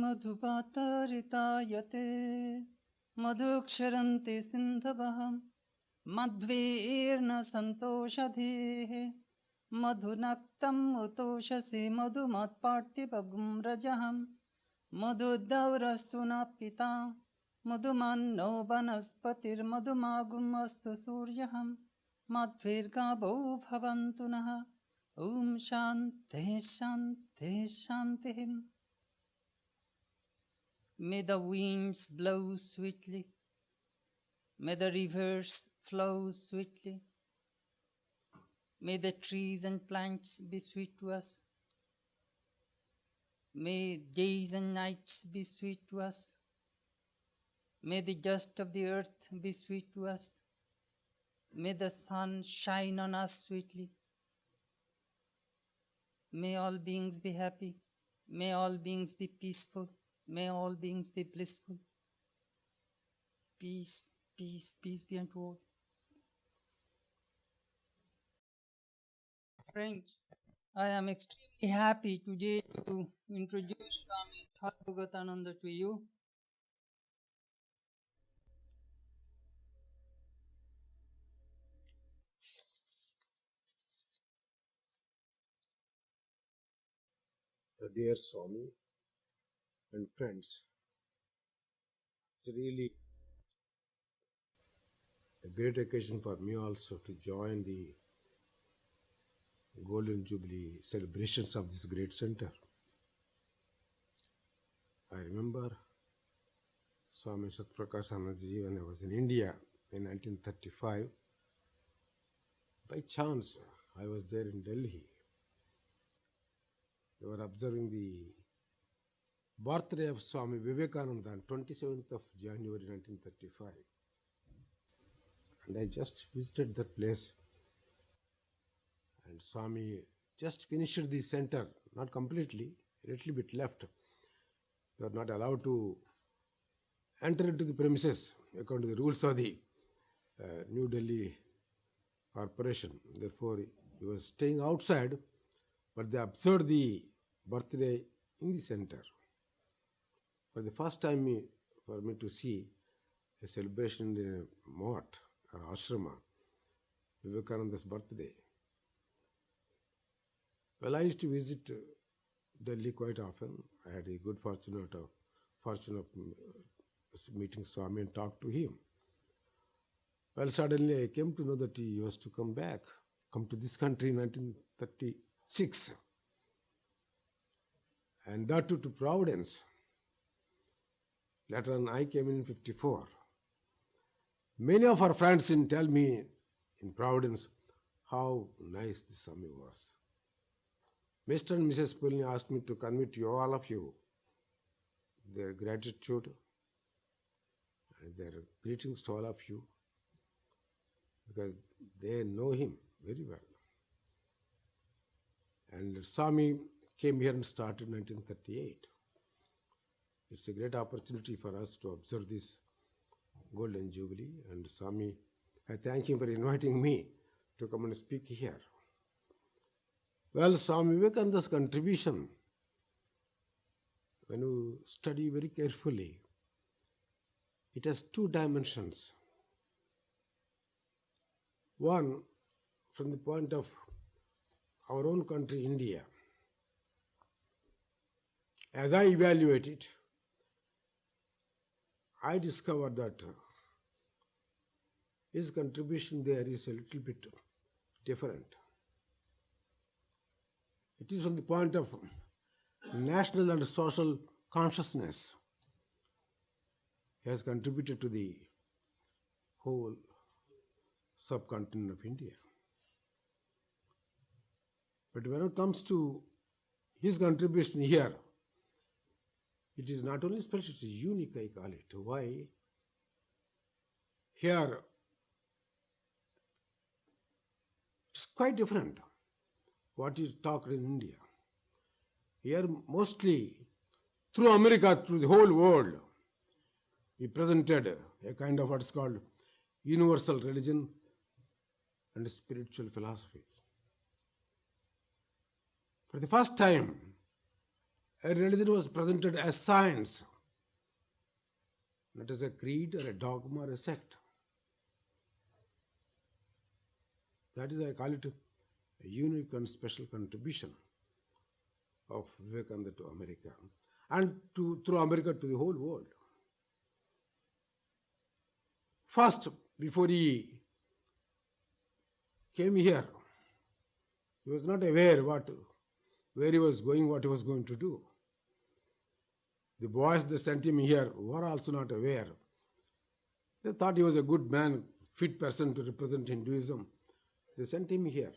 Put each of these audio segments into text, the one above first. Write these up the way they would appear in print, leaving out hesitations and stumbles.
मधुपातरितायते मधुक्षरन्ति सिन्धवः मध्वीर्न सन्तोषधीः मधुनक्तम् उतोषसि मधुमत्पार्थिवगुं रजहम् मधुदौरस्तु न पिता मधुमन्नो वनस्पतिर्मधुमागुमस्तु सूर्यः मध्वीर्गावो भवन्तु नः ॐ शान्तिः शान्तिः शान्तिः. May the winds blow sweetly, may the rivers flow sweetly, may the trees and plants be sweet to us, may days and nights be sweet to us, may the dust of the earth be sweet to us, may the sun shine on us sweetly, may all beings be happy, may all beings be peaceful, may all beings be blissful. Peace, peace, peace be unto all. Friends, I am extremely happy today to introduce Swami Sarvagatananda to you. Dear Swami and friends, it's really a great occasion for me also to join the Golden Jubilee celebrations of this great center. I remember Swami Sarvagatananda when I was in India in 1935. By chance, I was there in Delhi. They were observing the birthday of Swami Vivekananda on 27th of January 1935. And I just visited that place. And Swami just finished the center, not completely, a little bit left. You are not allowed to enter into the premises according to the rules of the New Delhi Corporation. Therefore, he was staying outside, but they observed the birthday in the center. For the first time for me to see a celebration in a mott or ashrama, Vivekananda's birthday. Well, I used to visit Delhi quite often. I had a good fortune of meeting Swami and talk to him. Well, suddenly I came to know that he was to come to this country in 1936, and that too to Providence. Later on, I came in 54. Many of our friends tell me in Providence how nice the Swami was. Mr. and Mrs. Pulni asked me to convey to all of you their gratitude and their greetings to all of you, because they know him very well. And Swami came here and started in 1938. It's a great opportunity for us to observe this Golden Jubilee. And Swami, I thank him for inviting me to come and speak here. Well, Swami Vivekananda's contribution, when you study very carefully, it has two dimensions. One, from the point of our own country, India. As I evaluate it, I discovered that his contribution there is a little bit different. It is from the point of national and social consciousness. He has contributed to the whole subcontinent of India. But when it comes to his contribution here, it is not only special, it is unique, I call it. Why? Here, it's quite different what is talked in India. Here, mostly through America, through the whole world, he presented a kind of what's called universal religion and spiritual philosophy. For the first time, A religion was presented as science, not as a creed or a dogma or a sect. That is, I call it a unique and special contribution of Vivekananda to America and through America to the whole world. First, before he came here, he was not aware where he was going, what he was going to do. The boys that sent him here were also not aware. They thought he was a good man, fit person to represent Hinduism. They sent him here.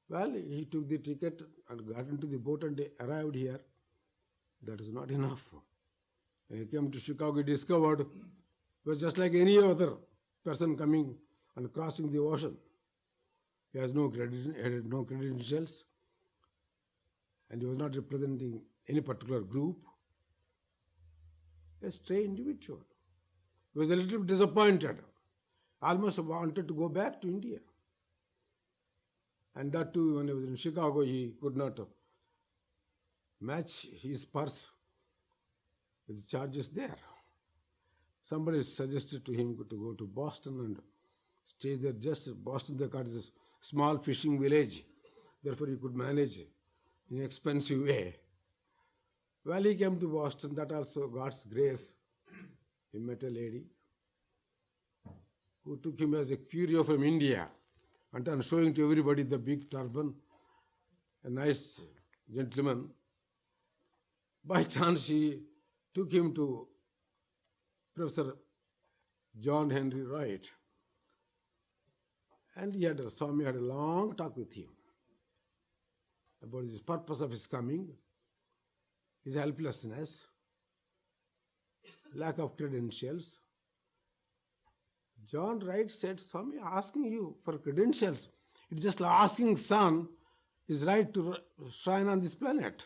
Well, he took the ticket and got into the boat and arrived here. That is not enough. When he came to Chicago, he discovered he was just like any other person coming and crossing the ocean. He has no credentials, and he was not representing any particular group. A stray individual. He was a little bit disappointed, almost wanted to go back to India. And that too, when he was in Chicago, he could not match his purse with the charges there. Somebody suggested to him to go to Boston and stay there. Just Boston, they got this small fishing village. Therefore, he could manage in an expensive way. Well, he came to Boston. That also God's grace. He met a lady who took him as a curio from India, and then showing to everybody the big turban, a nice gentleman. By chance, she took him to Professor John Henry Wright, and Swami had a long talk with him about the purpose of his coming, his helplessness, lack of credentials. John Wright said, Swami, asking you for credentials, it's just like asking sun his right to shine on this planet.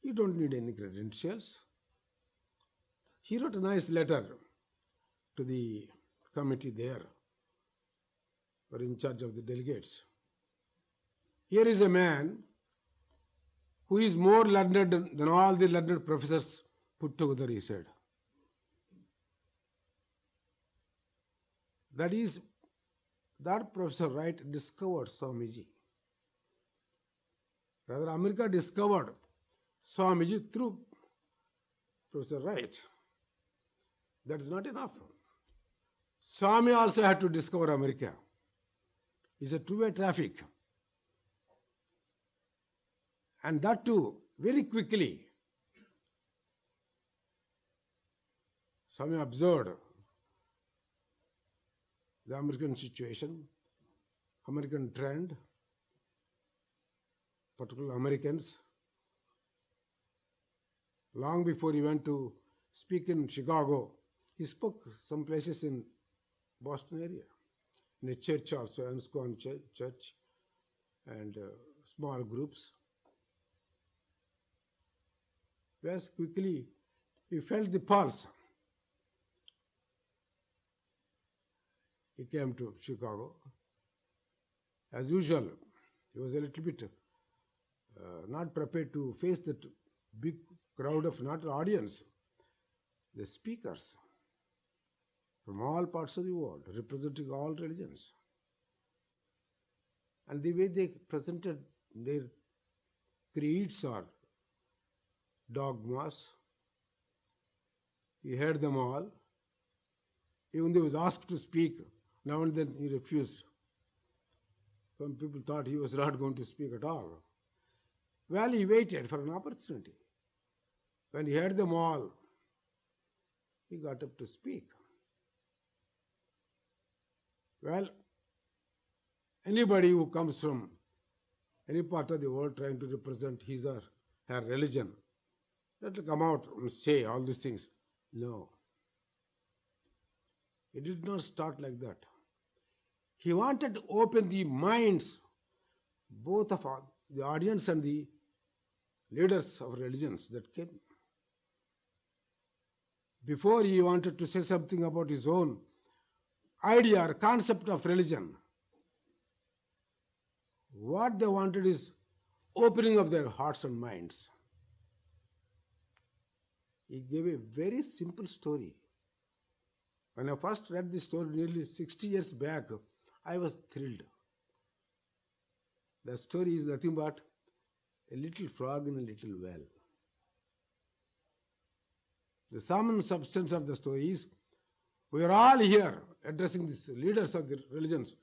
You don't need any credentials. He wrote a nice letter to the committee there, who are in charge of the delegates. Here is a man who is more learned than all the learned professors put together, he said. That Professor Wright discovered Swamiji. Rather, America discovered Swamiji through Professor Wright. That is not enough. Swami also had to discover America. It's a two-way traffic. And that too, very quickly. Swami observed the American situation, American trend, particular Americans. Long before he went to speak in Chicago, he spoke some places in Boston area, in a church also, Anscombe Church, and small groups. Very quickly, he felt the pulse. He came to Chicago. As usual, he was a little bit not prepared to face that big crowd of not the audience, the speakers from all parts of the world, representing all religions. And the way they presented their creeds or dogmas, he heard them all. Even though he was asked to speak, now and then he refused. Some people thought he was not going to speak at all. Well, he waited for an opportunity. When he heard them all, he got up to speak. Well, anybody who comes from any part of the world trying to represent his or her religion, let him come out and say all these things. No. He did not start like that. He wanted to open the minds, both of the audience and the leaders of religions that came. Before he wanted to say something about his own idea or concept of religion, what they wanted is opening of their hearts and minds. He gave a very simple story. When I first read this story nearly 60 years back, I was thrilled. The story is nothing but a little frog in a little well. The sum and substance of the story is, we are all here addressing these leaders of the religions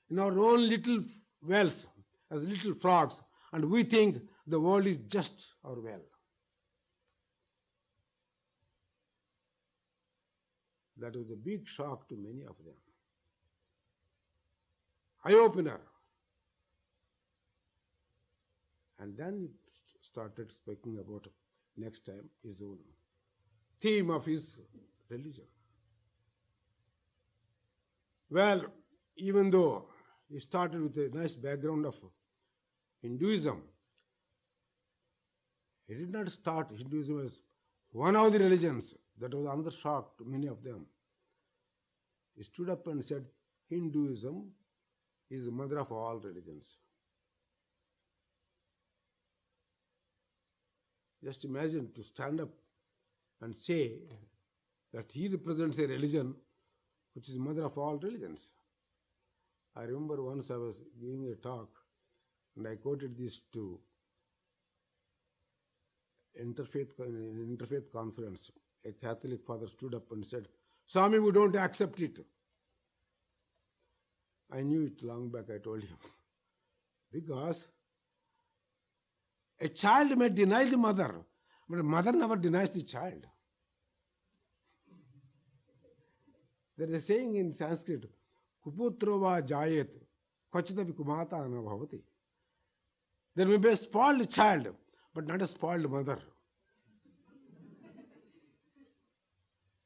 in our own little wells as little frogs, and we think the world is just our well. That was a big shock to many of them. Eye-opener. And then he started speaking about next time his own theme of his religion. Well, even though he started with a nice background of Hinduism, he did not start Hinduism as one of the religions. That was another shock to many of them. He stood up and said, Hinduism is the mother of all religions. Just imagine to stand up and say that he represents a religion which is mother of all religions. I remember once I was giving a talk and I quoted this to an interfaith conference. A Catholic father stood up and said, Swami, we don't accept it. I knew it long back, I told him. Because a child may deny the mother, but a mother never denies the child. There is a saying in Sanskrit, Kuputro va jayet, kvachitapi kumata na bhavati. There may be a spoiled child, but not a spoiled mother.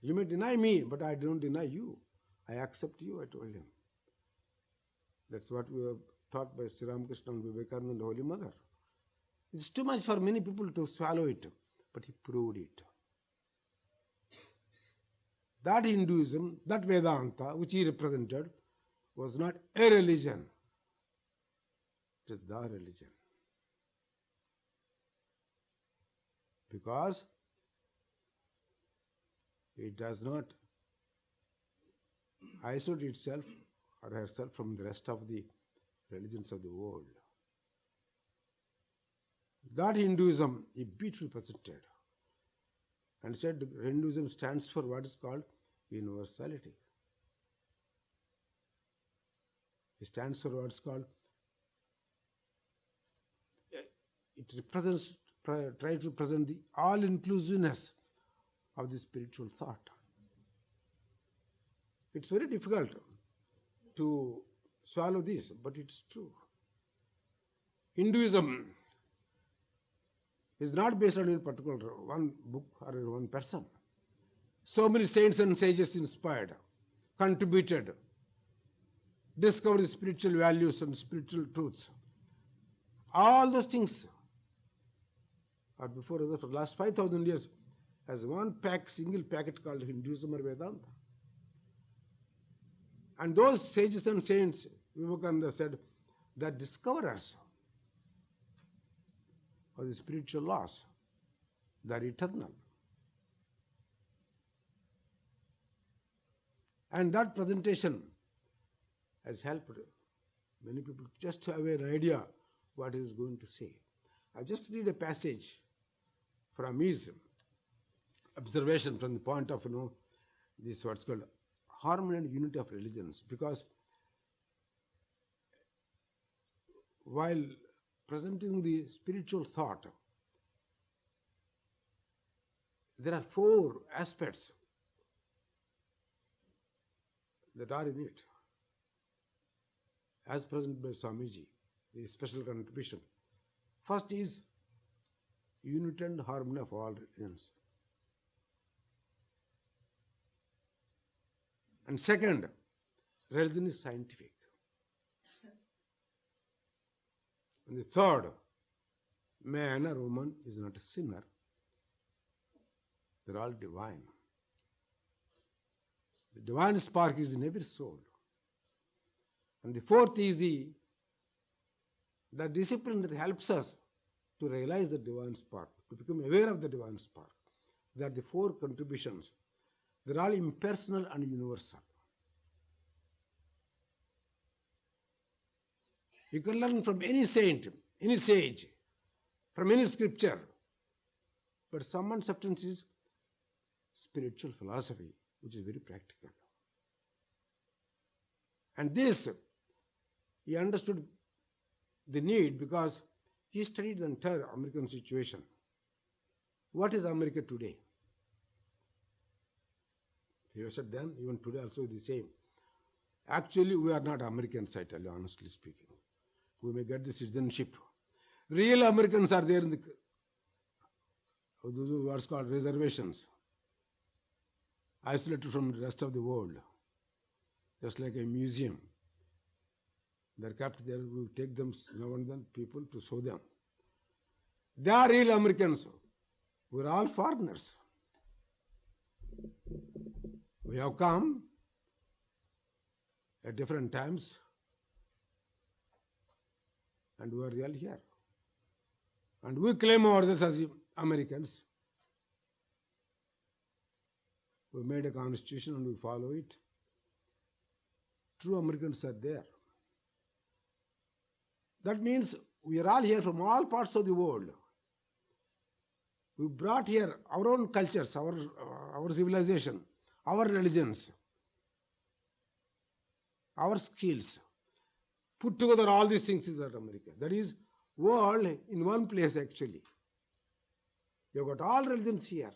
You may deny me, but I don't deny you. I accept you, I told him. That's what we were taught by Sri Ramakrishna and Vivekananda, Holy Mother. It's too much for many people to swallow it, but he proved it. That Hinduism, that Vedanta, which he represented, was not a religion. It is the religion. Because it does not isolate itself or herself from the rest of the religions of the world. That Hinduism he beautifully presented and said Hinduism stands for what is called universality. It stands for what is called, it represents, tries to present the all-inclusiveness of the spiritual thought. It's very difficult to swallow this, but it's true. Hinduism is not based on any particular one book or one person. So many saints and sages inspired, contributed, discovered spiritual values and spiritual truths. All those things are before us for the last 5,000 years as one single packet called Hinduism or Vedanta. And those sages and saints, Vivekananda said, that discoverers of the spiritual laws, they are eternal. And that presentation has helped many people just to have an idea what he is going to say. I just read a passage from his observation from the point of, this what's called harmony and unity of religions. Because while presenting the spiritual thought, there are 4 aspects that are in it, as presented by Swamiji, the special contribution. First is unity and harmony of all religions. And second, religion is scientific. And the third, man or woman is not a sinner. They're all divine. The divine spark is in every soul. And the fourth is the discipline that helps us to realize the divine spark, to become aware of the divine spark. They are the four contributions. They're all impersonal and universal. You can learn from any saint, any sage, from any scripture. But someone's substance is spiritual philosophy, which is very practical. And this, he understood the need because he studied the entire American situation. What is America today? He said then, even today also the same. Actually, we are not Americans, I tell you, honestly speaking. We may get the citizenship. Real Americans are there in the those what's called reservations, isolated from the rest of the world, just like a museum. They're kept there. We take them now and then, people, to show them. They are real Americans. We're all foreigners. We have come at different times, and we are real here. And we claim ourselves as Americans. We made a constitution and we follow it. True Americans are there. That means we are all here from all parts of the world. We brought here our own cultures, our civilization, our religions, our skills. Put together all these things is at America. That is world in one place actually. You've got all religions here.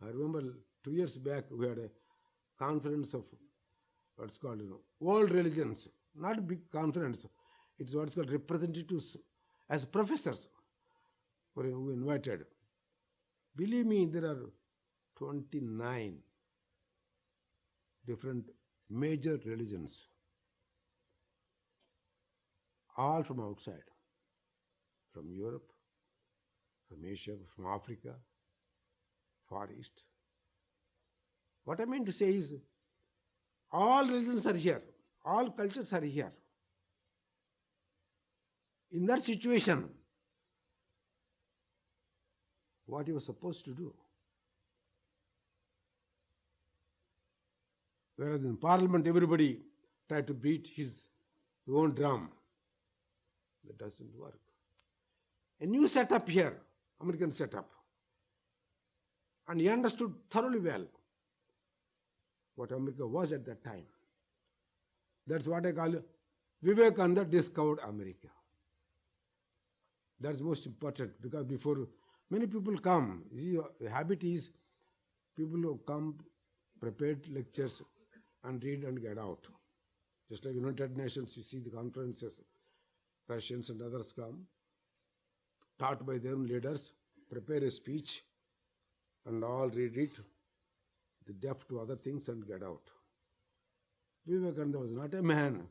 I remember 2 years back we had a conference of what's called world religions. Not a big conference. It's what's called representatives as professors were invited. Believe me, there are 29 different major religions, all from outside, from Europe, from Asia, from Africa, Far East. What I mean to say is, all religions are here, all cultures are here. In that situation, what you were supposed to do? Whereas in Parliament, everybody tried to beat his own drum. That doesn't work. A new setup here, American setup. And he understood thoroughly well what America was at that time. That's what I call Vivekananda discovered America. That's most important, because before many people come, you see, the habit is people who come, prepared lectures and read and get out. Just like United Nations, you see the conferences, Russians and others come, taught by their leaders, prepare a speech and all read it, the deaf to other things and get out. Vivekananda was not a man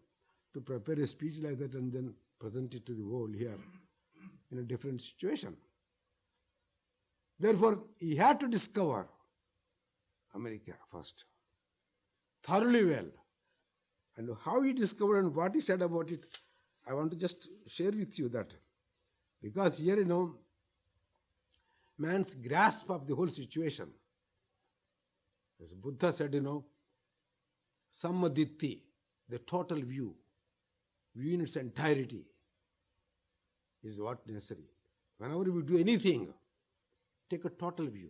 to prepare a speech like that and then present it to the world here in a different situation. Therefore, he had to discover America first, thoroughly well. And how he discovered and what he said about it, I want to just share with you that. Because here, man's grasp of the whole situation. As Buddha said, Sammaditi, the total view in its entirety is what necessary. Whenever we do anything, take a total view,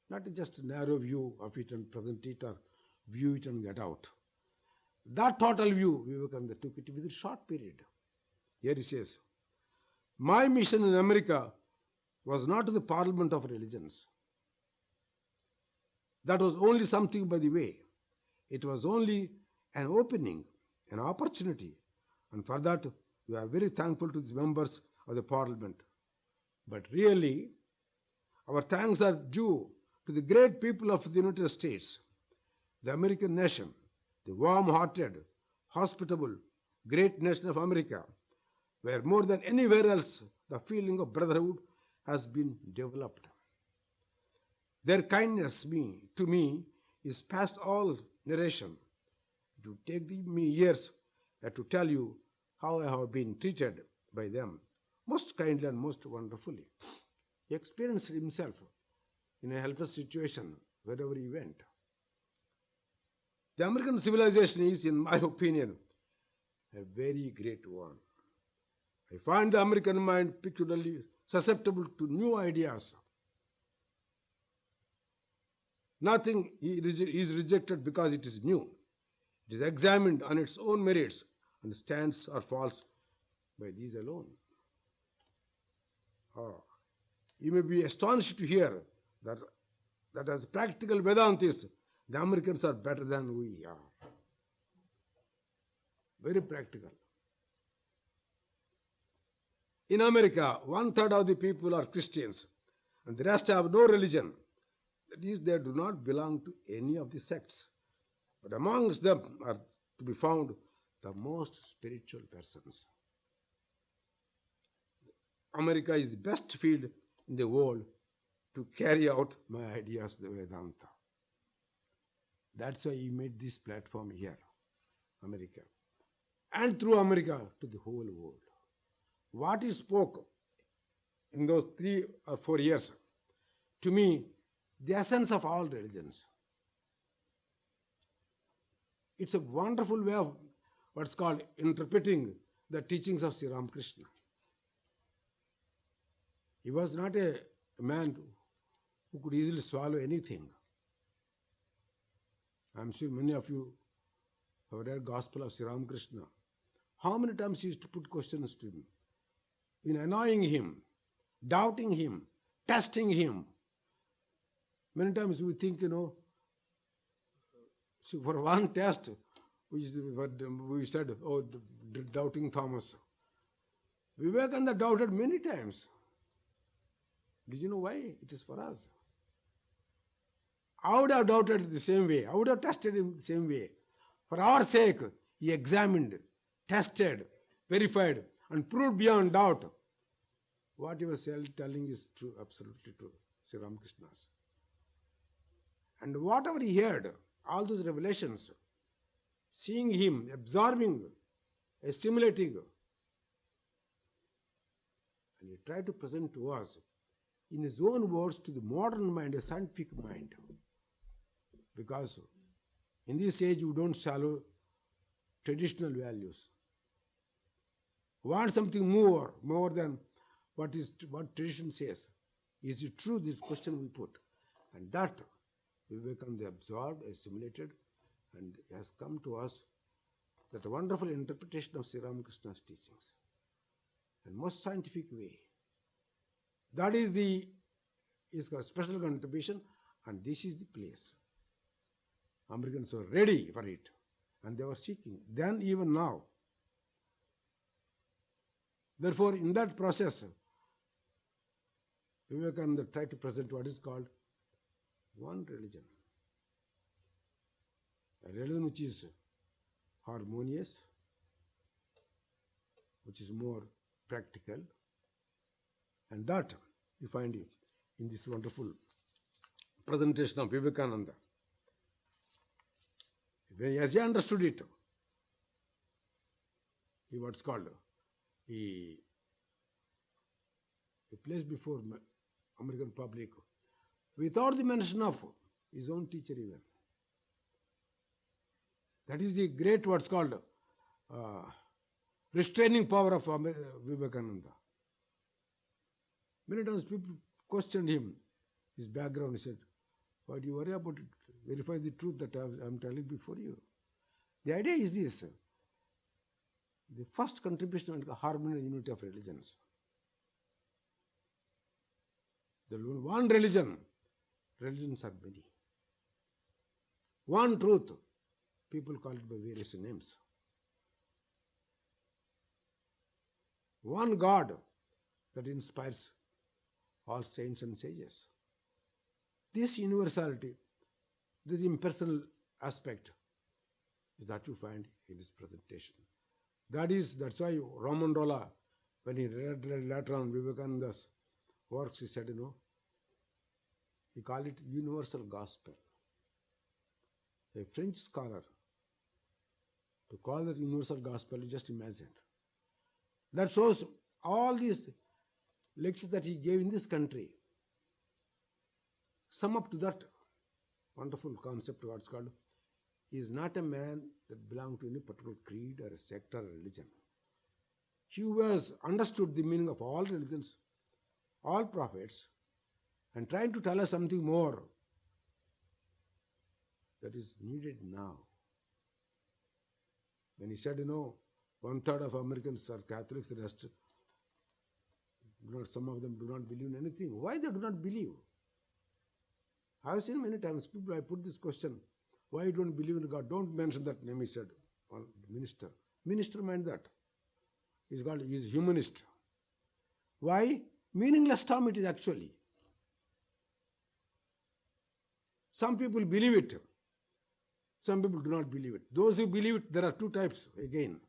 not just a narrow view of it and present it or view it and get out. That total view, Vivekananda took it within a short period. Here he says, my mission in America was not to the Parliament of religions. That was only something by the way. It was only an opening, an opportunity. And for that, we are very thankful to the members of the Parliament. But really, our thanks are due to the great people of the United States, the American nation, the warm-hearted, hospitable, great nation of America, where more than anywhere else the feeling of brotherhood has been developed. Their kindness to me is past all narration. It would take me years to tell you how I have been treated by them most kindly and most wonderfully. He experienced himself in a helpless situation wherever he went. The American civilization is, in my opinion, a very great one. I find the American mind peculiarly susceptible to new ideas. Nothing is rejected because it is new. It is examined on its own merits and stands or falls by these alone. You may be astonished to hear that as practical Vedantists, the Americans are better than we are. Very practical. In America, 1/3 of the people are Christians and the rest have no religion. That is, they do not belong to any of the sects. But amongst them are to be found the most spiritual persons. America is the best field in the world to carry out my ideas, the Vedanta. That's why he made this platform here, America. And through America to the whole world. What he spoke in those 3 or 4 years, to me, the essence of all religions. It's a wonderful way of what's called interpreting the teachings of Sri Ramakrishna. He was not a man who could easily swallow anything. I'm sure many of you have read Gospel of Sri Ramakrishna. How many times he used to put questions to him, in annoying him, doubting him, testing him. Many times we think, for one test, we said, doubting Thomas. Vivekananda doubted many times. Did you know why? It is for us. I would have doubted the same way. I would have tested him the same way. For our sake, he examined, tested, verified, and proved beyond doubt what he was telling is true, absolutely true, Sri Ramakrishna's. And whatever he heard, all those revelations, seeing him, absorbing, assimilating, and he tried to present to us, in his own words, to the modern mind, a scientific mind. Because in this age, we don't follow traditional values. We want something more than what tradition says. Is it true? This question we put. And that Vivekananda absorbed, assimilated, and has come to us that wonderful interpretation of Sri Ramakrishna's teachings. And most scientific way. That is his special contribution, and this is the place. Americans were ready for it, and they were seeking, then even now. Therefore, in that process, Vivekananda tried to present what is called one religion. A religion which is harmonious, which is more practical, and that you find in this wonderful presentation of Vivekananda. As he understood it, he placed before American public without the mention of his own teacher even. That is the great restraining power of Vivekananda. Many times people questioned him, his background. He said, why do you worry about it? Verify the truth that I am telling before you. The idea is this. The first contribution to the harmony and unity of religions. There is one religion. Religions are many. One truth. People call it by various names. One God that inspires all saints and sages. This universality, this impersonal aspect is that you find in this presentation. That's why Roman Rolla, when he read later on Vivekananda's works, he said, he called it universal gospel. A French scholar, to call it universal gospel, you just imagine. That shows all these lectures that he gave in this country sum up to that wonderful concept, what's called, he is not a man that belonged to any particular creed or a sect or a religion. He was understood the meaning of all religions, all prophets, and trying to tell us something more that is needed now. When he said, 1/3 of Americans are Catholics, the rest, some of them do not believe in anything. Why they do not believe? I have seen many times people, I put this question, why you don't believe in God? Don't mention that name, he said. Well, minister. Minister meant that. He is humanist. Why? Meaningless term it is actually. Some people believe it. Some people do not believe it. Those who believe it, there are two types again.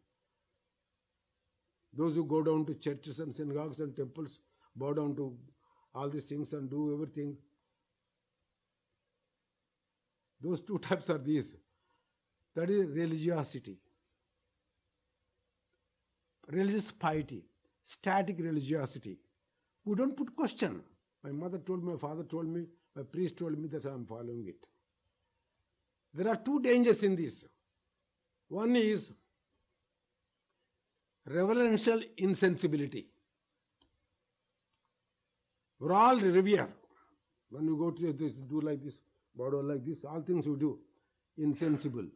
Those who go down to churches and synagogues and temples, bow down to all these things and do everything. Those two types are these. That is religiosity. Religious piety. Static religiosity. We don't put question. My mother told me, my father told me, my priest told me that I am following it. There are two dangers in this. One is reverential insensibility. We're all revere. When we go to this, do like this, bow down like this, all things we do, insensible.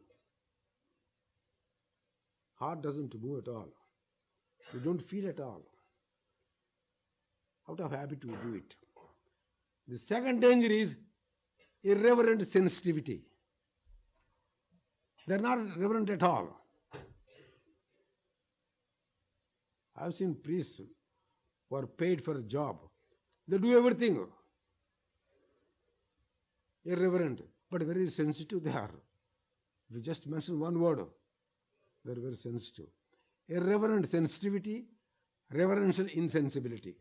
Heart doesn't move at all. We don't feel at all. Out of habit we do it. The second danger is irreverent sensitivity. They're not reverent at all. I've seen priests who are paid for a job. They do everything. Irreverent, but very sensitive they are. If you just mention one word, they're very sensitive. Irreverent sensitivity, reverential insensibility.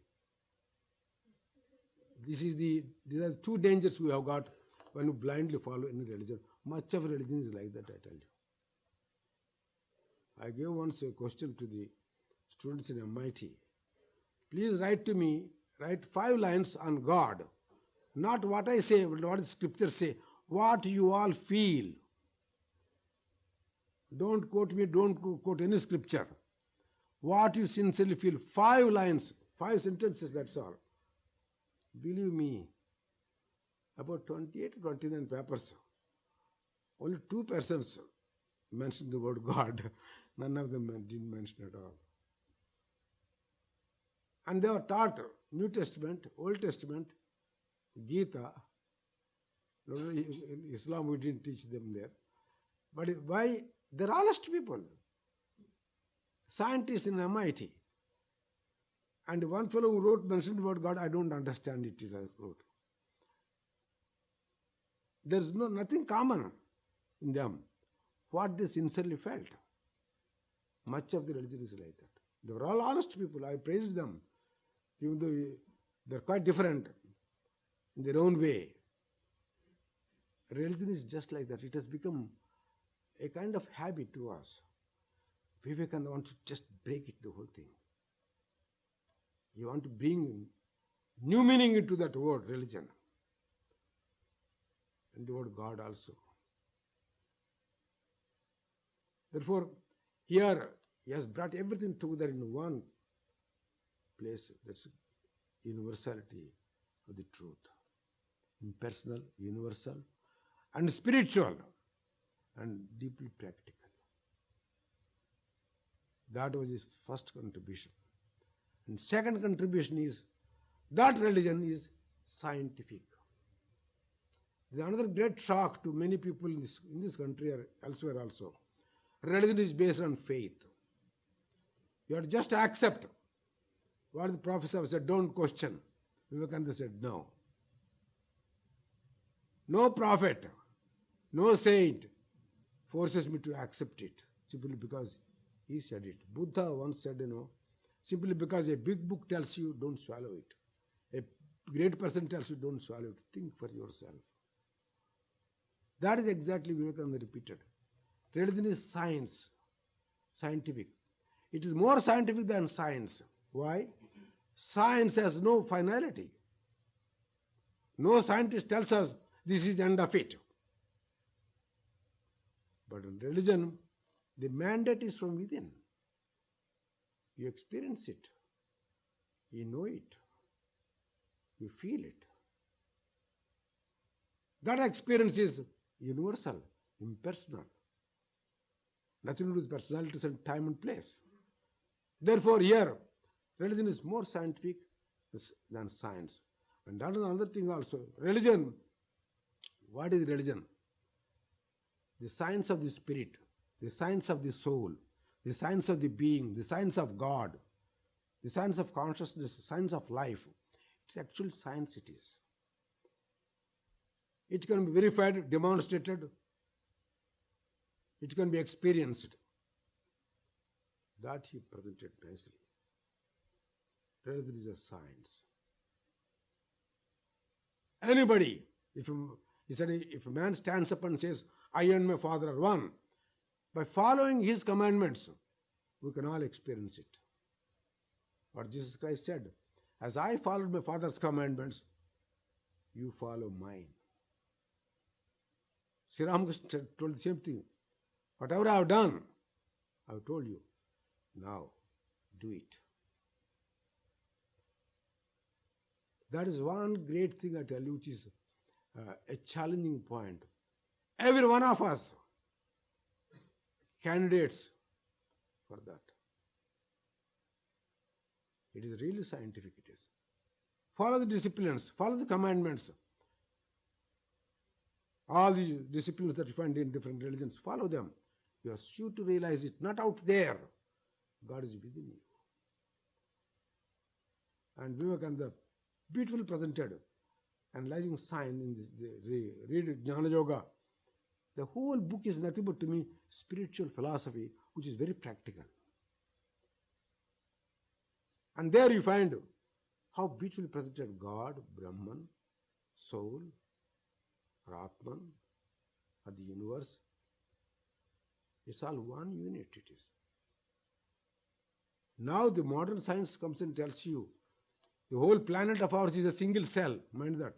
These are two dangers we have got when we blindly follow any religion. Much of religion is like that, I tell you. I gave once a question to the students in MIT. Please write to me, write 5 lines on God. Not what I say, but what the scriptures say. What you all feel. Don't quote me, don't quote any scripture. What you sincerely feel. 5 lines, 5 sentences, that's all. Believe me, about 28 to 29 papers, only 2 persons mentioned the word God. None of them didn't mention at all. And they were taught New Testament, Old Testament, Gita. In Islam we didn't teach them there. But why? They're honest people. Scientists in MIT. And one fellow who mentioned about God, I don't understand it, he wrote. There's nothing common in them. What they sincerely felt. Much of the religion is like that. They were all honest people. I praised them. Even though they're quite different in their own way. Religion is just like that. It has become a kind of habit to us. Vivekananda wants to just break it, the whole thing. He wants to bring new meaning into that word, religion. And the word God also. Therefore, here he has brought everything together in one place. That's universality of the truth. Impersonal, universal, and spiritual, and deeply practical. That was his first contribution. And second contribution is that religion is scientific. There is another great shock to many people in this country or elsewhere also. Religion is based on faith. You have to just accept what the professor said, don't question. Vivekananda said no. No prophet, no saint forces me to accept it simply because he said it. Buddha once said, simply because a big book tells you, don't swallow it. A great person tells you, don't swallow it. Think for yourself. That is exactly Vivekananda repeated. Religion is science, scientific. It is more scientific than science. Why? Science has no finality. No scientist tells us this is the end of it. But in religion, the mandate is from within. You experience it. You know it. You feel it. That experience is universal, impersonal. Nothing to do with personalities and time and place. Therefore, here, religion is more scientific than science. And that is another thing also. Religion, what is religion? The science of the spirit, the science of the soul, the science of the being, the science of God, the science of consciousness, the science of life. It's actual science it is. It can be verified, demonstrated, it can be experienced. That he presented nicely. Religion is a science. Anybody, he said, if a man stands up and says, I and my Father are one, by following his commandments, we can all experience it. What Jesus Christ said, as I followed my Father's commandments, you follow mine. Sri Ramakrishna told the same thing. Whatever I have done, I have told you. Now, do it. That is one great thing I tell you, which is a challenging point. Every one of us candidates for that. It is really scientific, it is. Follow the disciplines, follow the commandments. All the disciplines that you find in different religions, follow them. You are sure to realize it, not out there. God is within you. And Vivekananda beautifully presented analyzing science in this, read Jnana Yoga. The whole book is nothing but, to me, spiritual philosophy, which is very practical. And there you find how beautifully presented God, Brahman, soul, or Atman, or the universe. It's all one unit, it is. Now the modern science comes and tells you the whole planet of ours is a single cell. Mind that.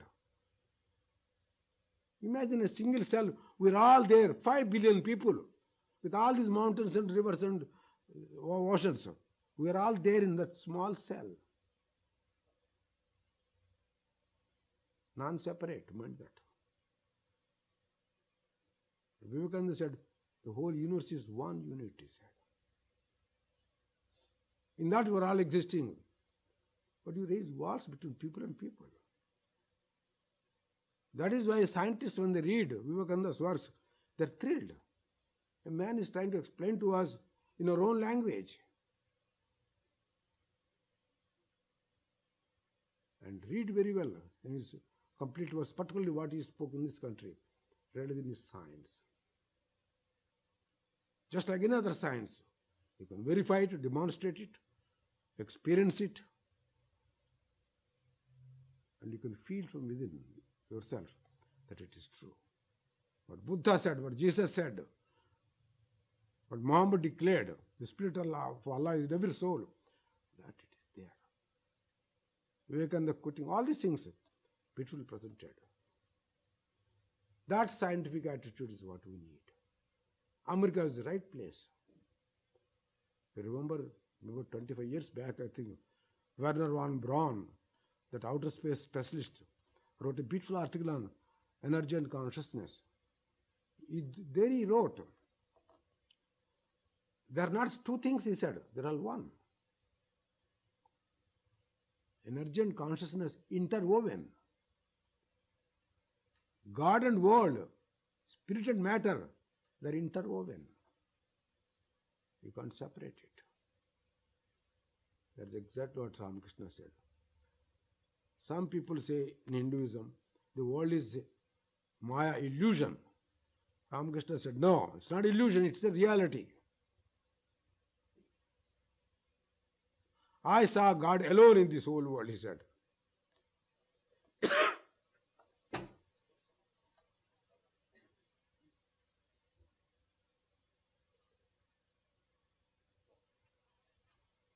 Imagine a single cell. We're all there, 5 billion people, with all these mountains and rivers and oceans. We are all there in that small cell. Non-separate, mind that. Vivekananda said, the whole universe is one unit, he said. In that we are all existing. But you raise walls between people and people. That is why scientists, when they read Vivekananda's works, they're thrilled. A man is trying to explain to us in our own language. And read very well in his complete works, particularly what he spoke in this country. Religion is science. Just like any other science, you can verify it, demonstrate it, experience it, and you can feel from within yourself that it is true. What Buddha said, what Jesus said, what Muhammad declared, the spirit of Allah is in every soul, that it is there. Vivekananda quoting all these things, beautifully presented. That scientific attitude is what we need. America is the right place. I remember 25 years back, I think, Werner von Braun, that outer space specialist, wrote a beautiful article on energy and consciousness. There he wrote, there are not two things, he said, they are all one. Energy and consciousness interwoven. God and world, spirit and matter, they are interwoven. You can't separate it. That's exactly what Ramakrishna said. Some people say in Hinduism, the world is Maya, illusion. Ramakrishna said, no, it's not illusion, it's a reality. I saw God alone in this whole world, he said.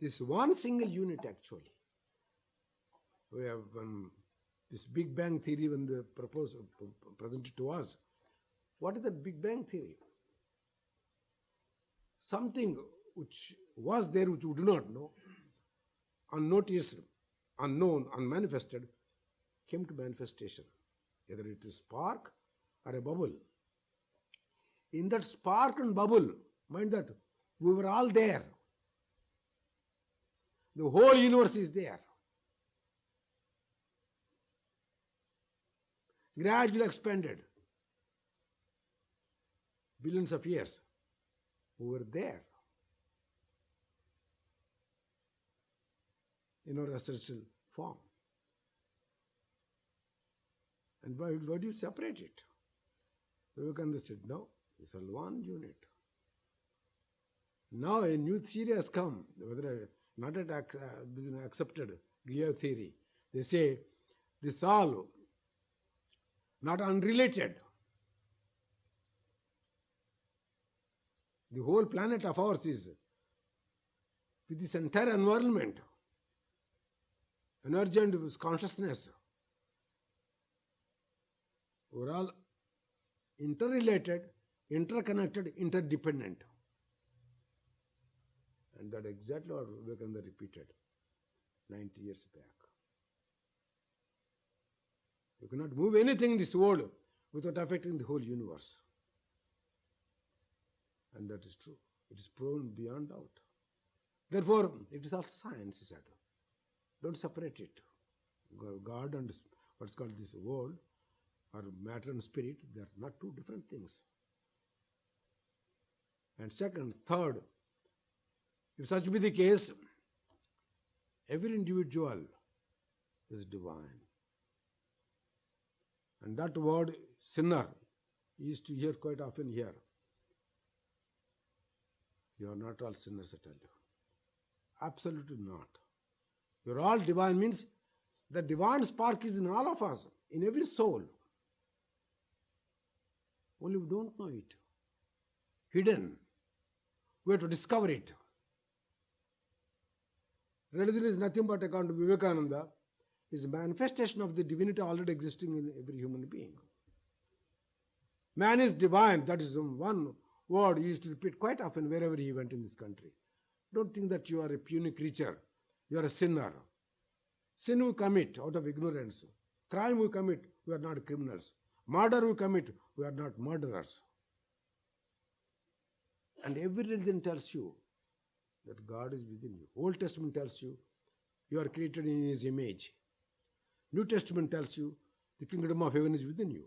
This one single unit actually. We have this Big Bang theory when they presented to us. What is that Big Bang theory? Something which was there which we do not know, unnoticed, unknown, unmanifested, came to manifestation. Either it is spark or a bubble. In that spark and bubble, mind that we were all there. The whole universe is there. Gradually expanded. Billions of years. We were there. In our essential form. And why do you separate it? Vivekananda said, no, it's all one unit. Now a new theory has come, whether not yet accepted, Gaya theory. They say this all not unrelated. The whole planet of ours is with this entire environment, energy and consciousness. We're all interrelated, interconnected, interdependent. And that exactly what Vivekananda repeated 90 years back. You cannot move anything in this world without affecting the whole universe. And that is true. It is proven beyond doubt. Therefore, it is all science, he said. Don't separate it. God and what's called this world, or matter and spirit, they are not two different things. And second, third, if such be the case, every individual is divine. And that word, sinner, you used to hear quite often here. You are not all sinners, I tell you. Absolutely not. You are all divine means the divine spark is in all of us, in every soul. Only we don't know it. Hidden. We have to discover it. Religion is nothing but, according to Vivekananda, is a manifestation of the divinity already existing in every human being. Man is divine. That is one word he used to repeat quite often wherever he went in this country. Don't think that you are a puny creature. You are a sinner. Sin we commit out of ignorance. Crime we commit, we are not criminals. Murder we commit, we are not murderers. And every religion tells you that God is within you. Old Testament tells you, you are created in His image. New Testament tells you, the kingdom of heaven is within you.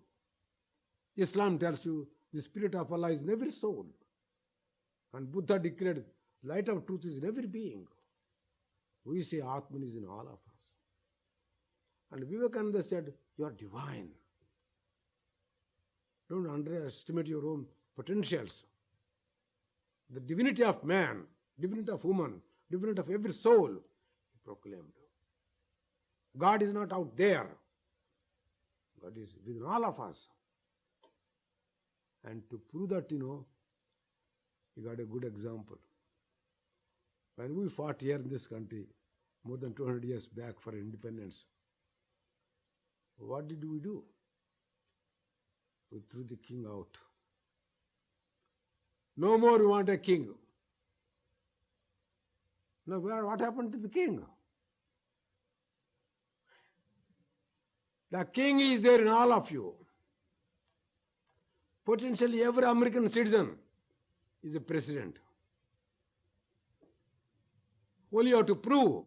Islam tells you, the spirit of Allah is in every soul. And Buddha declared, light of truth is in every being. We say Atman is in all of us. And Vivekananda said, you are divine. Don't underestimate your own potentials. The divinity of man, divinity of woman, divinity of every soul, he proclaimed. God is not out there. God is within all of us. And to prove that, he got a good example. When we fought here in this country, more than 200 years back for independence, what did we do? We threw the king out. No more we want a king. Now, what happened to the king? The king is there in all of you. Potentially every American citizen is a president. Only you have to prove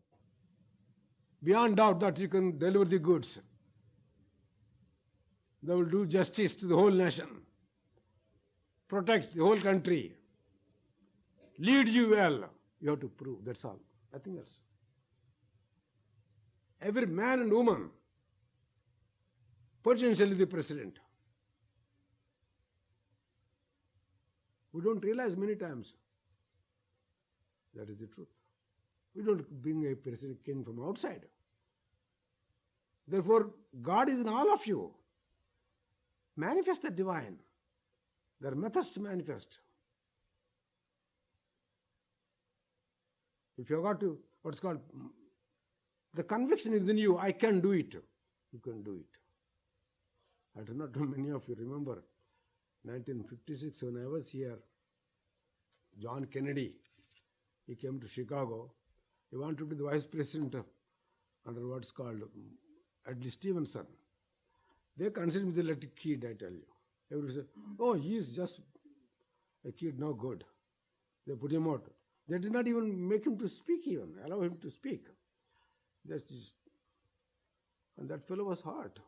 beyond doubt that you can deliver the goods. They will do justice to the whole nation, protect the whole country, lead you well. You have to prove, that's all, nothing else. Every man and woman, potentially the president. We don't realize many times. That is the truth. We don't bring a president king from outside. Therefore, God is in all of you. Manifest the divine. There are methods to manifest. If you have got to, what's called, the conviction is in you, I can do it. You can do it. I do not know many of you remember 1956 when I was here, John Kennedy, he came to Chicago. He wanted to be the vice president under what's called Adlai Stevenson. They considered him the little kid, I tell you. Everybody said, oh, he is just a kid, no good. They put him out. They did not even make him to speak even, allow him to speak. And that fellow was hurt.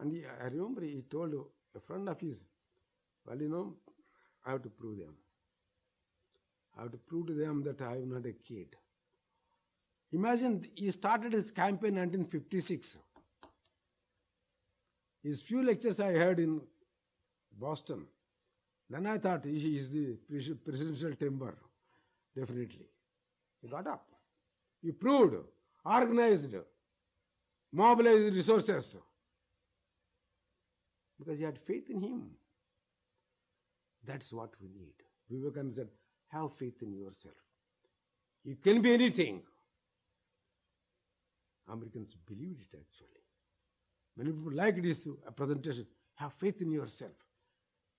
And I remember he told a friend of his, well, you know, I have to prove them. I have to prove to them that I am not a kid. Imagine, he started his campaign in 1956. His few lectures I heard in Boston. Then I thought he is the presidential timber, definitely. He got up. He proved, organized, mobilized resources. Because he had faith in him. That's what we need. Vivekananda said, have faith in yourself. You can be anything. Americans believed it actually. Many people like this presentation. Have faith in yourself.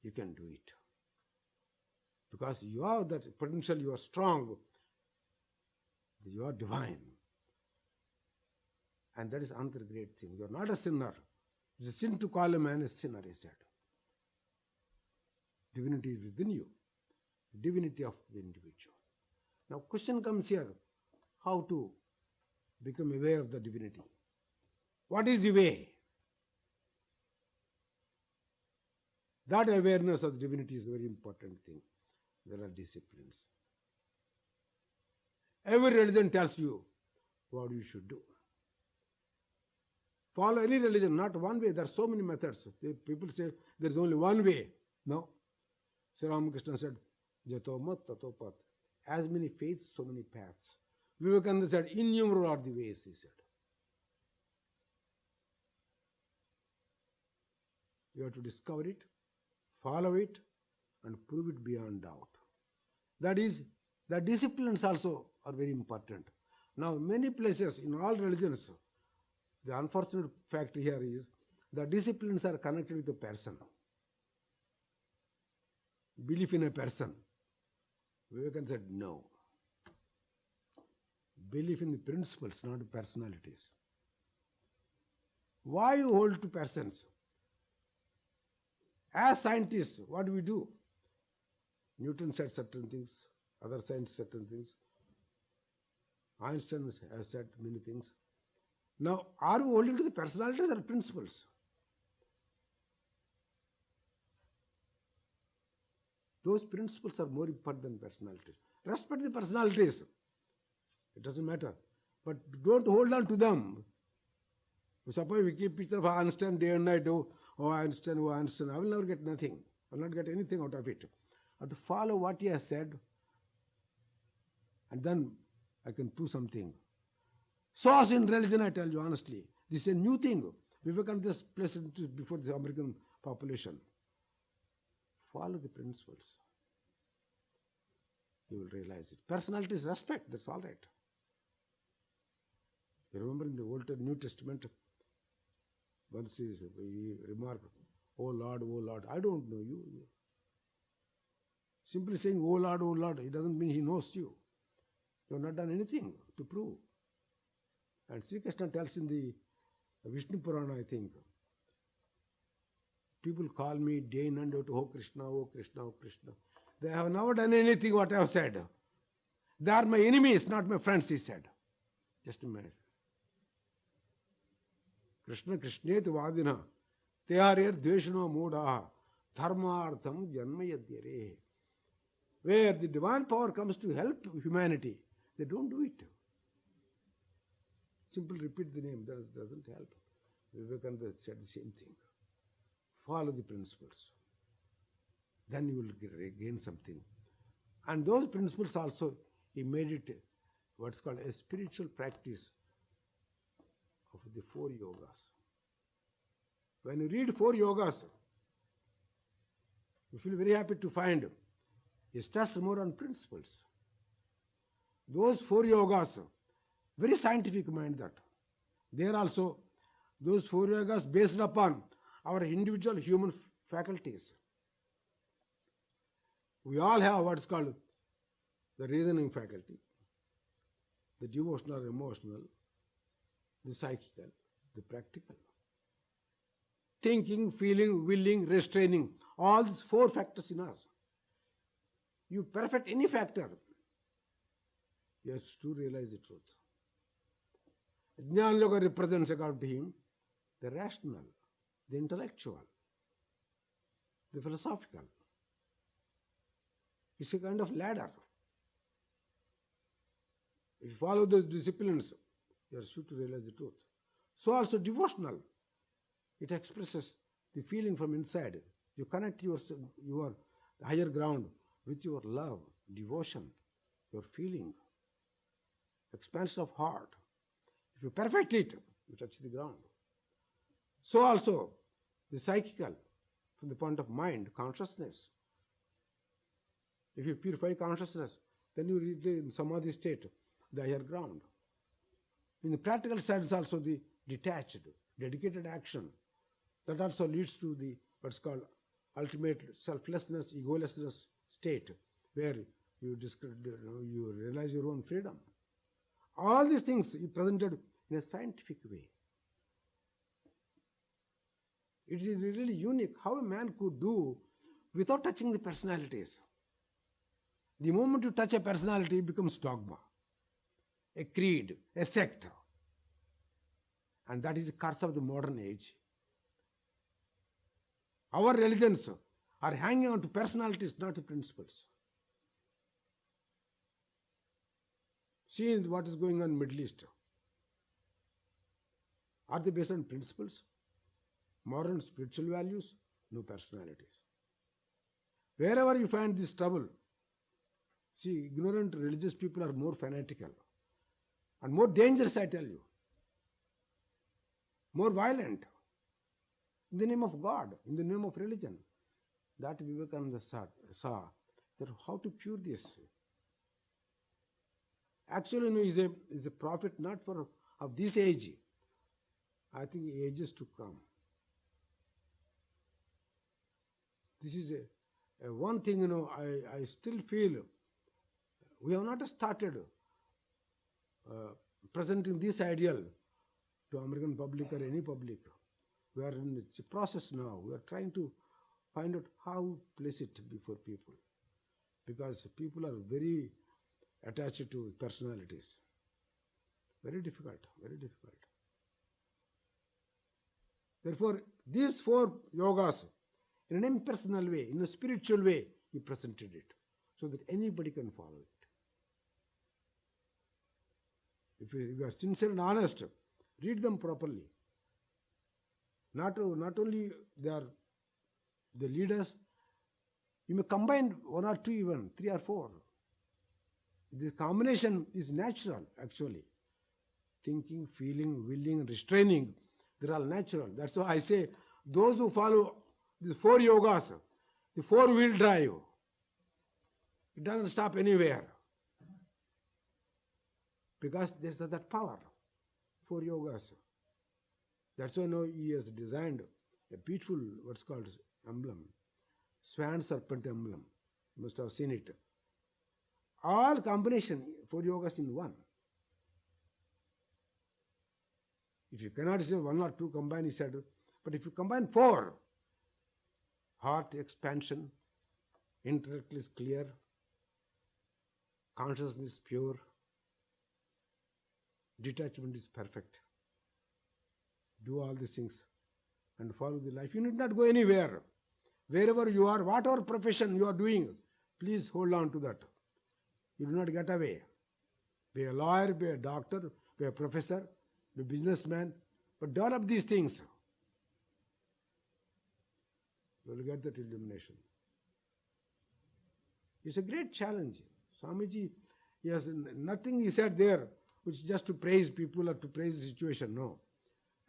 You can do it. Because you have that potential, you are strong, you are divine. And that is another great thing. You are not a sinner. It's a sin to call a man a sinner, he said. Divinity is within you. Divinity of the individual. Now question comes here, how to become aware of the divinity? What is the way? That awareness of the divinity is a very important thing. There are disciplines. Every religion tells you what you should do. Follow any religion, not one way. There are so many methods. People say there is only one way. No. Sri Ramakrishna said, Jato mat tato pat. As many faiths, so many paths. Vivekananda said, innumerable are the ways, he said. You have to discover it, follow it, and prove it beyond doubt. That is, the disciplines also are very important. Now, many places in all religions, the unfortunate fact here is the disciplines are connected with a person. Belief in a person. Vivekananda said no. Belief in the principles, not the personalities. Why you hold to persons? As scientists, what do we do? Newton said certain things, other scientists certain things. Einstein has said many things. Now, are we holding to the personalities or principles? Those principles are more important than personalities. Respect the personalities. It doesn't matter. But don't hold on to them. Suppose we keep picture of Einstein day and night. Oh, Einstein, oh, Einstein. I will never get nothing. I will not get anything out of it. I have to follow what he has said. And then I can prove something. So also in religion, I tell you honestly, this is a new thing. Vivekananda just placed it before the American population. Follow the principles. You will realize it. Personality is respect, that's all right. You remember in the Old and New Testament, once he remarked, oh Lord, I don't know you. Simply saying, oh Lord, it doesn't mean he knows you. You have not done anything to prove. And Sri Krishna tells in the Vishnu Purana, I think, people call me day and night, oh Krishna, oh Krishna, oh Krishna. They have never done anything what I have said. They are my enemies, not my friends, he said. Just a minute. Krishna Krishneti Vadina Teharir Dveshano Mudaha Dharmartham Janmayadyare. Where the divine power comes to help humanity, they don't do it. Simply repeat the name, that doesn't help. Vivekananda said the same thing. Follow the principles. Then you will gain something. And those principles also, he made it what's called a spiritual practice of the 4 yogas. When you read 4 yogas, you feel very happy to find he stressed more on principles. those four yogas, very scientific mind that. There also, those four yogas based upon our individual human faculties. We all have what's called the reasoning faculty, the devotional, emotional, the psychical, the practical. Thinking, feeling, willing, restraining, all these four factors in us. You perfect any factor, you have to realize the truth. Jnana Yoga represents, according to him, the rational, the intellectual, the philosophical. It's a kind of ladder. If you follow those disciplines, you are sure to realize the truth. So also devotional. It expresses the feeling from inside. You connect your higher ground with your love, devotion, your feeling, expansion of heart. If you perfect it, you touch the ground. So also the psychical, from the point of mind, consciousness. If you purify consciousness, then you reach in samadhi state, the higher ground. In the practical side is also the detached, dedicated action. That also leads to the what's called ultimate selflessness, egolessness state, where you realize your own freedom. All these things he presented in a scientific way. It is really unique how a man could do without touching the personalities. The moment you touch a personality, it becomes dogma, a creed, a sect. And that is the curse of the modern age. Our religions are hanging on to personalities, not to principles. See what is going on in the Middle East. Are they based on principles? Moral, spiritual values? No personalities. Wherever you find this trouble, see, ignorant religious people are more fanatical and more dangerous, I tell you. More violent. In the name of God, in the name of religion. That Vivekananda saw that how to cure this. Actually, he is a prophet not for of this age. I think ages to come. This is a one thing, I still feel we have not started presenting this ideal to American public or any public. We are in the process now. We are trying to find out how to place it before people. Because people are very attached to personalities. Very difficult, very difficult. Therefore, these four yogas, in an impersonal way, in a spiritual way, he presented it, so that anybody can follow it. If you are sincere and honest, read them properly. Not only they are the leaders, you may combine one or two even, three or four. The combination is natural, actually. Thinking, feeling, willing, restraining, they're all natural. That's why I say, those who follow these four yogas, the four-wheel drive, it doesn't stop anywhere. Because there's that power, four yogas. That's why now he has designed a beautiful, what's called emblem, swan serpent emblem. You must have seen it. All combination, four yogas in one. If you cannot say one or two combine, he said, but if you combine four, heart expansion, intellect is clear, consciousness is pure, detachment is perfect. Do all these things and follow the life. You need not go anywhere. Wherever you are, whatever profession you are doing, please hold on to that. You do not get away. Be a lawyer, be a doctor, be a professor, be a businessman, but develop these things. You will get that illumination. It's a great challenge. Swamiji, he has nothing he said there which is just to praise people or to praise the situation. No.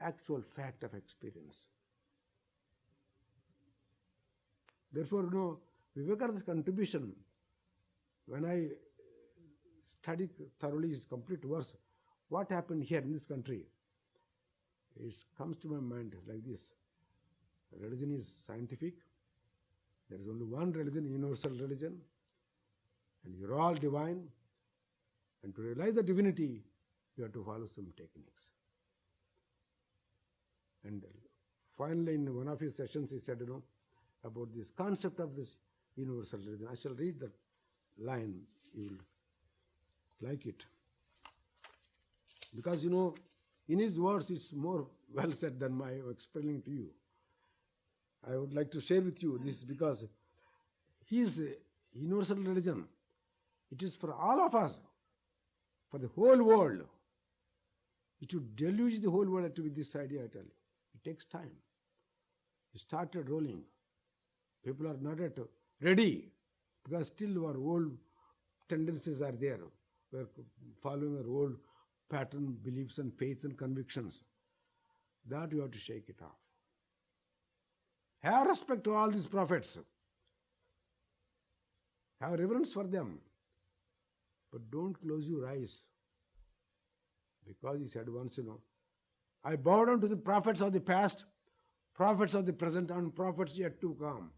Actual fact of experience. Therefore, Vivekananda's contribution, when I study thoroughly his complete verse, what happened here in this country, it comes to my mind like this. Religion is scientific. There is only one religion, universal religion, and you're all divine. And to realize the divinity, you have to follow some techniques. And finally, in one of his sessions, he said, about this concept of this universal religion. I shall read that line. You will like it. Because, in his words, it's more well said than my explaining to you. I would like to share with you this because his universal religion, it is for all of us, for the whole world. It should deluge the whole world with this idea, I tell you. It takes time. It started rolling. People are not yet ready because still our old tendencies are there. We are following our old pattern, beliefs and faiths and convictions. That you have to shake it off. Have respect to all these prophets. Have reverence for them. But don't close your eyes. Because he said once, I bow down to the prophets of the past, prophets of the present, and prophets yet to come.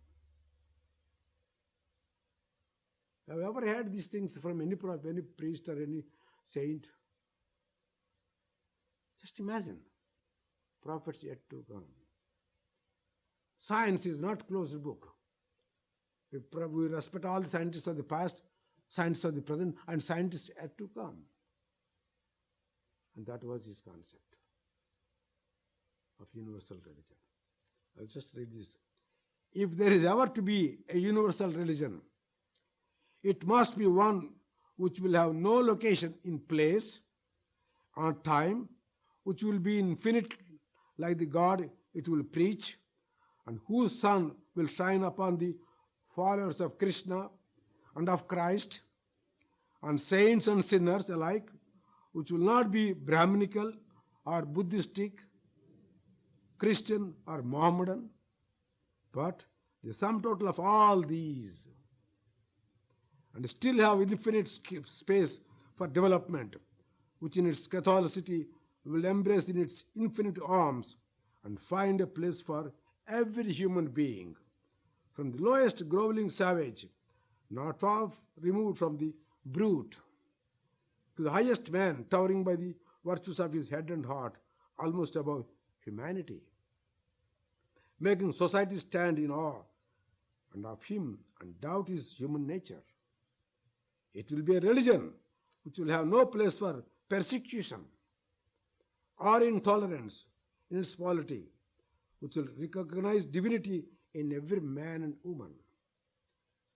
Have you ever heard these things from any prophet, any priest or any saint? Just imagine. Prophets yet to come. Science is not closed book. We respect all the scientists of the past, scientists of the present, and scientists yet to come. And that was his concept of universal religion. I'll just read this. If there is ever to be a universal religion, it must be one which will have no location in place or time, which will be infinite like the God it will preach, and whose sun will shine upon the followers of Krishna and of Christ, and saints and sinners alike, which will not be Brahminical or Buddhistic, Christian or Mohammedan, but the sum total of all these, and still have infinite space for development, which in its Catholicity will embrace in its infinite arms and find a place for every human being, from the lowest groveling savage, not far removed from the brute, to the highest man towering by the virtues of his head and heart, almost above humanity, making society stand in awe and of him and doubt his human nature. It will be a religion which will have no place for persecution or intolerance in its polity, which will recognize divinity in every man and woman,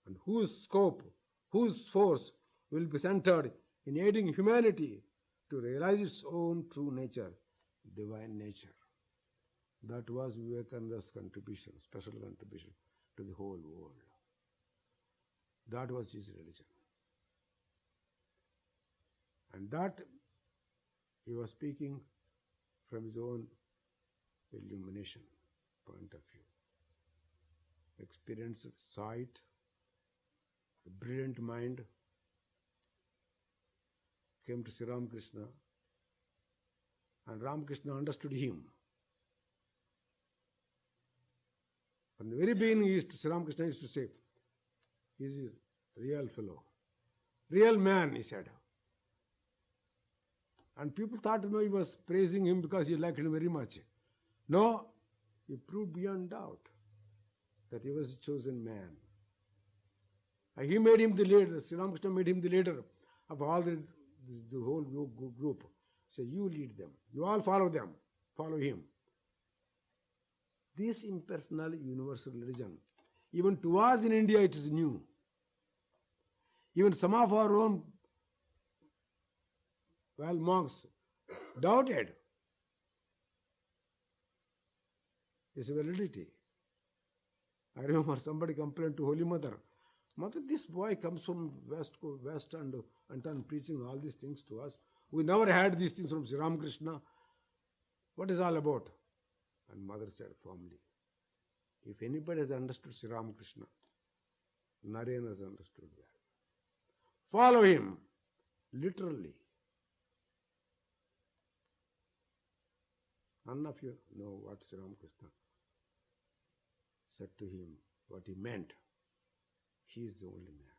and whose scope, whose force will be centered in aiding humanity to realize its own true nature, divine nature. That was Vivekananda's contribution, special contribution to the whole world. That was his religion. And that he was speaking from his own illumination point of view. Experienced sight, a brilliant mind, came to Sri Ramakrishna, and Ramakrishna understood him. From the very beginning, Sri Ramakrishna used to say, "He is a real fellow, real man," he said. And people thought, he was praising him because he liked him very much. No, he proved beyond doubt that he was a chosen man. And he made him the leader. Sri Ramakrishna made him the leader of all the whole group. Say, you lead them. You all follow them. Follow him. This impersonal universal religion, even to us in India, it is new. Even some of our own monks doubted its validity. I remember somebody complained to Holy Mother, "Mother, this boy comes from West and preaching all these things to us. We never had these things from Sri Ramakrishna. What is all about?" And Mother said firmly, "If anybody has understood Sri Ramakrishna, Naren has understood that. Follow him. literally. None of you know what Sri Ramakrishna said to him, what he meant. He is the only man.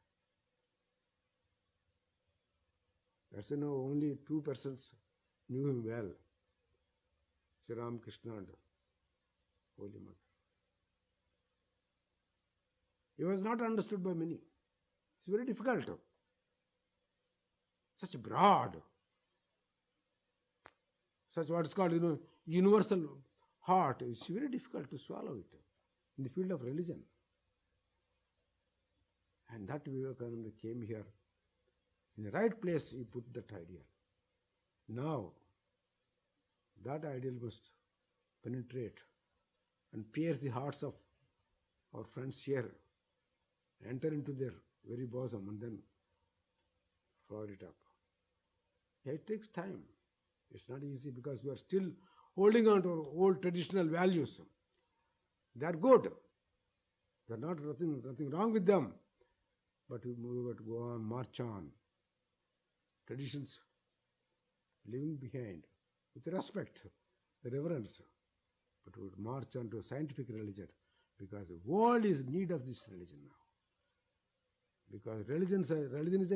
That's why now only two persons knew him well, Sri Ramakrishna and Holy Mother. He was not understood by many. It's very difficult. Such broad, such what is called, universal heart. It's very difficult to swallow it in the field of religion. And that Vivekananda came here. In the right place, he put that ideal. Now, that ideal must penetrate and pierce the hearts of our friends here, enter into their very bosom, and then flower it up. Yeah, it takes time. It's not easy because we are still holding on to our old traditional values. They are good. There are nothing wrong with them. But we move to go on, march on. Traditions leaving behind with respect, reverence. But we would march on to a scientific religion because the world is in need of this religion now. Because religion is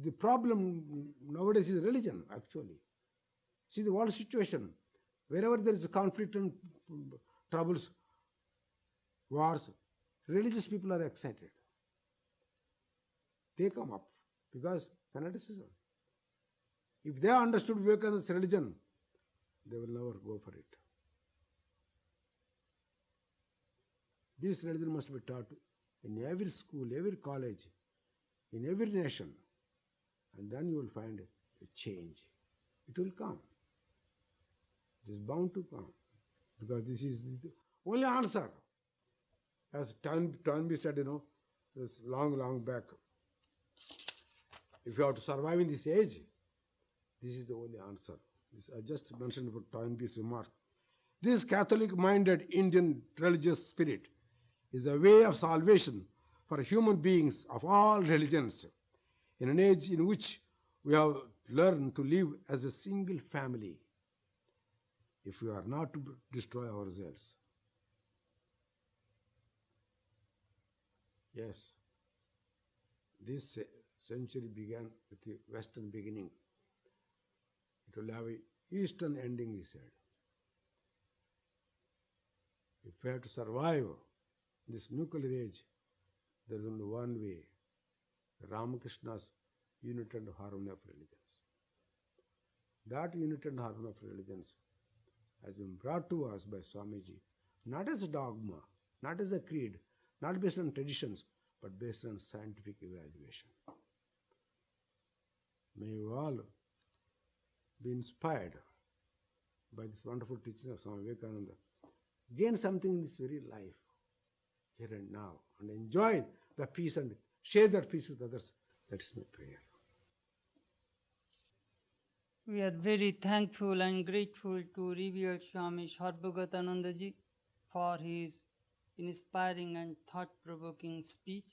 the problem nowadays is religion, actually. See the world situation. Wherever there is a conflict and troubles, wars, religious people are excited. They come up because fanaticism. If they understood Vivekananda's religion, they will never go for it. This religion must be taught in every school, every college, in every nation. And then you will find a change. It will come. It is bound to come. Because this is the only answer. As Toynbee said, this long back. If you have to survive in this age, this is the only answer. I just mentioned about Toynbee's remark. This Catholic-minded Indian religious spirit is a way of salvation for human beings of all religions in an age in which we have learned to live as a single family if we are not to destroy ourselves. Yes, this century began with the Western beginning. It will have an Eastern ending, he said. If we have to survive this nuclear age, there is only one way, Ramakrishna's unity and harmony of religions. That unity and harmony of religions has been brought to us by Swamiji, not as a dogma, not as a creed, not based on traditions, but based on scientific evaluation. May you all be inspired by this wonderful teaching of Swami Vivekananda. Gain something in this very life, here and now, and enjoy the peace and share that peace with others. That is my prayer. We are very thankful and grateful to Revered Swami Sarvagatananda ji for his inspiring and thought-provoking speech.